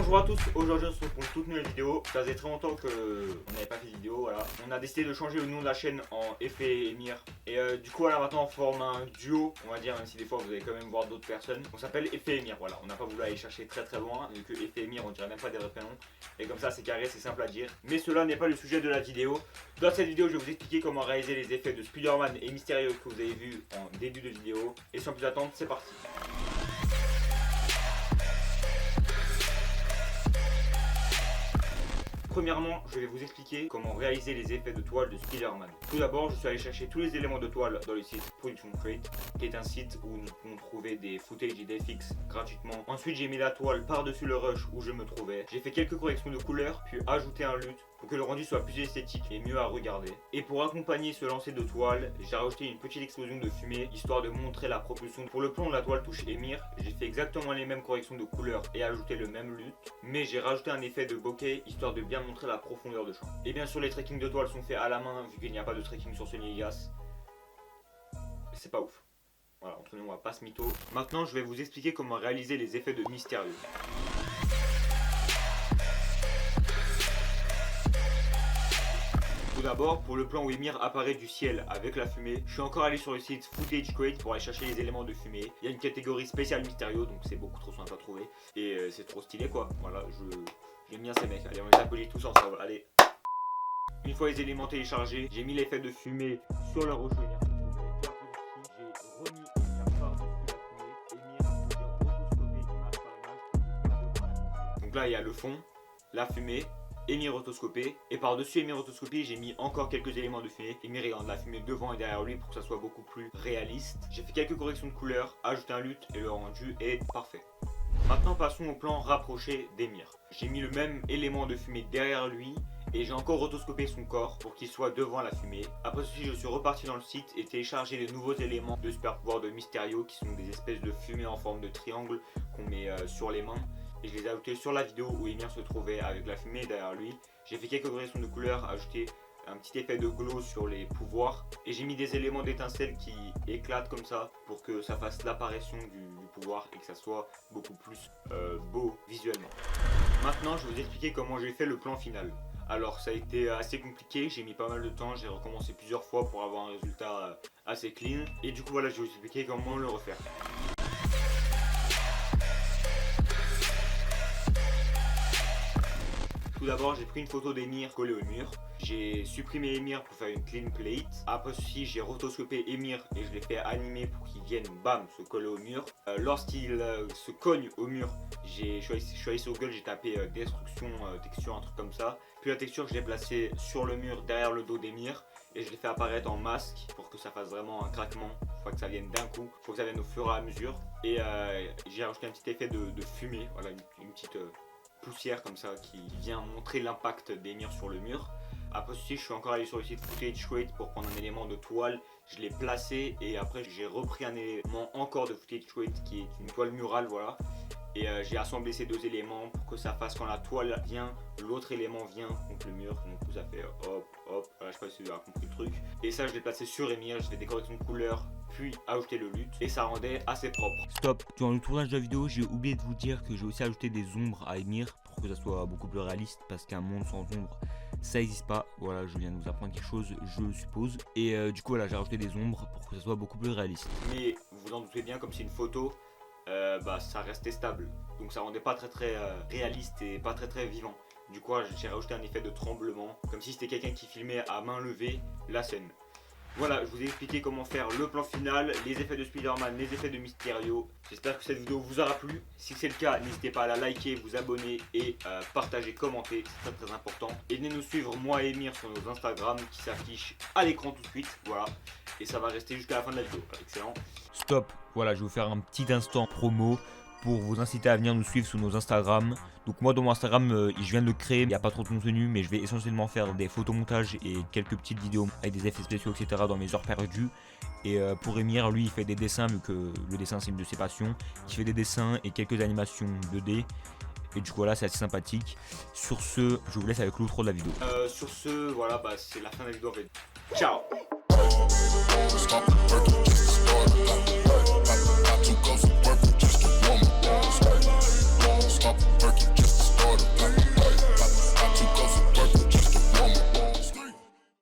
Bonjour à tous, aujourd'hui on se retrouve pour une toute nouvelle vidéo. Ça faisait très longtemps qu'on n'avait pas fait de vidéo, voilà. On a décidé de changer le nom de la chaîne en Effet et Emir. Et du coup voilà, maintenant on forme un duo, on va dire, même si des fois vous allez quand même voir d'autres personnes. On s'appelle Effet et Emir, voilà. On n'a pas voulu aller chercher très loin, vu que Effet et Emir on dirait même pas des vrais prénoms. Et comme ça c'est carré, c'est simple à dire. Mais cela n'est pas le sujet de la vidéo. Dans cette vidéo je vais vous expliquer comment réaliser les effets de Spider-Man et Mysterio que vous avez vu en début de vidéo. Et sans plus attendre, c'est parti. Premièrement, je vais vous expliquer comment réaliser les effets de toile de Spider-Man. Tout d'abord, je suis allé chercher tous les éléments de toile dans le site Production Crate, qui est un site où nous pouvons trouver des footage et des fixes gratuitement. Ensuite, j'ai mis la toile par-dessus le rush où je me trouvais. J'ai fait quelques corrections de couleurs, puis ajouté un LUT pour que le rendu soit plus esthétique et mieux à regarder. Et pour accompagner ce lancer de toile, j'ai rajouté une petite explosion de fumée, histoire de montrer la propulsion. Pour le plan de la toile touche Emir, j'ai fait exactement les mêmes corrections de couleurs et ajouté le même LUT, mais j'ai rajouté un effet de bokeh, histoire de bien montrer la profondeur de champ. Et bien sûr les trackings de toile sont faits à la main, vu qu'il n'y a pas de tracking sur Sony Vegas. C'est pas ouf. Voilà, entre nous on va pas se mytho. Maintenant je vais vous expliquer comment réaliser les effets de Mysterio. Tout d'abord, pour le plan où Emir apparaît du ciel avec la fumée, je suis encore allé sur le site Footage Crate pour aller chercher les éléments de fumée. Il y a une catégorie spéciale Mysterio, donc c'est beaucoup trop simple à trouver. Et c'est trop stylé quoi, voilà, j'aime bien ces mecs. Allez, on les applaudit tous ensemble, allez. Une fois les éléments téléchargés, j'ai mis l'effet de fumée sur la roche Emir. J'ai remis Emir par-dessus la fumée. Emir, j'ai rotoscopé image par image. Donc là, il y a le fond, la fumée, Emir rotoscopé, et par-dessus Emir rotoscopé j'ai mis encore quelques éléments de fumée. Emir ayant de la fumée devant et derrière lui pour que ça soit beaucoup plus réaliste. J'ai fait quelques corrections de couleurs, ajouté un LUT et le rendu est parfait. Maintenant passons au plan rapproché d'Emir. J'ai mis le même élément de fumée derrière lui et j'ai encore rotoscopé son corps pour qu'il soit devant la fumée. Après ceci, je suis reparti dans le site et téléchargé les nouveaux éléments de super pouvoir de Mysterio qui sont des espèces de fumée en forme de triangle qu'on met sur les mains. Et je les ai ajoutés sur la vidéo où Emir se trouvait avec la fumée derrière lui. J'ai fait quelques corrections de couleurs, ajouté un petit effet de glow sur les pouvoirs. Et j'ai mis des éléments d'étincelle qui éclatent comme ça pour que ça fasse l'apparition du pouvoir et que ça soit beaucoup plus beau visuellement. Maintenant, je vais vous expliquer comment j'ai fait le plan final. Alors ça a été assez compliqué, j'ai mis pas mal de temps, j'ai recommencé plusieurs fois pour avoir un résultat assez clean. Et du coup voilà, je vais vous expliquer comment le refaire. Tout d'abord, j'ai pris une photo d'Emir collée au mur. J'ai supprimé Emir pour faire une clean plate. Après ceci, j'ai rotoscopé Emir et je l'ai fait animer pour qu'il vienne, bam, se coller au mur. Lorsqu'il se cogne au mur, je suis allé sur Google, j'ai tapé destruction, texture, un truc comme ça. Puis la texture, je l'ai placée sur le mur derrière le dos d'Emir. Et je l'ai fait apparaître en masque pour que ça fasse vraiment un craquement. Il faut que ça vienne d'un coup, il faut que ça vienne au fur et à mesure. Et j'ai rajouté un petit effet de fumée, voilà, une petite poussière comme ça qui vient montrer l'impact d'Emir sur le mur. Après ceci, je suis encore allé sur le site Footage Crate pour prendre un élément de toile. Je l'ai placé et après j'ai repris un élément encore de Footage Crate qui est une toile murale, voilà. Et j'ai assemblé ces deux éléments pour que ça fasse quand la toile vient, l'autre élément vient contre le mur. Donc ça fait hop, hop, voilà, je sais pas si vous avez compris le truc. Et ça je l'ai placé sur Emir, je fais des corrections de couleurs, puis ajouter le LUT et ça rendait assez propre. Stop, durant le tournage de la vidéo, j'ai oublié de vous dire que j'ai aussi ajouté des ombres à Emir pour que ça soit beaucoup plus réaliste parce qu'un monde sans ombre ça n'existe pas. Voilà, je viens de vous apprendre quelque chose, je suppose. Et du coup voilà, j'ai rajouté des ombres pour que ça soit beaucoup plus réaliste. Mais vous vous en doutez bien, comme c'est une photo, ça restait stable, donc ça rendait pas très réaliste et pas très vivant. Du coup j'ai rajouté un effet de tremblement, comme si c'était quelqu'un qui filmait à main levée la scène. Voilà, je vous ai expliqué comment faire le plan final, les effets de Spider-Man, les effets de Mysterio. J'espère que cette vidéo vous aura plu. Si c'est le cas, n'hésitez pas à la liker, vous abonner et partager, commenter, c'est très important. Et venez nous suivre, moi et Emir, sur nos Instagram qui s'affichent à l'écran tout de suite. Voilà, et ça va rester jusqu'à la fin de la vidéo. Excellent. Stop, voilà, je vais vous faire un petit instant promo pour vous inciter à venir nous suivre sur nos Instagram. Donc moi dans mon Instagram, je viens de le créer, il n'y a pas trop de contenu, mais je vais essentiellement faire des photomontages et quelques petites vidéos avec des effets spéciaux, etc. dans mes heures perdues. Et pour Emir, lui, il fait des dessins, vu que le dessin c'est une de ses passions. Il fait des dessins et quelques animations 2D. Et du coup voilà, c'est assez sympathique. Sur ce, je vous laisse avec l'outro de la vidéo. Sur ce, voilà, c'est la fin de la vidéo en fait. Ciao.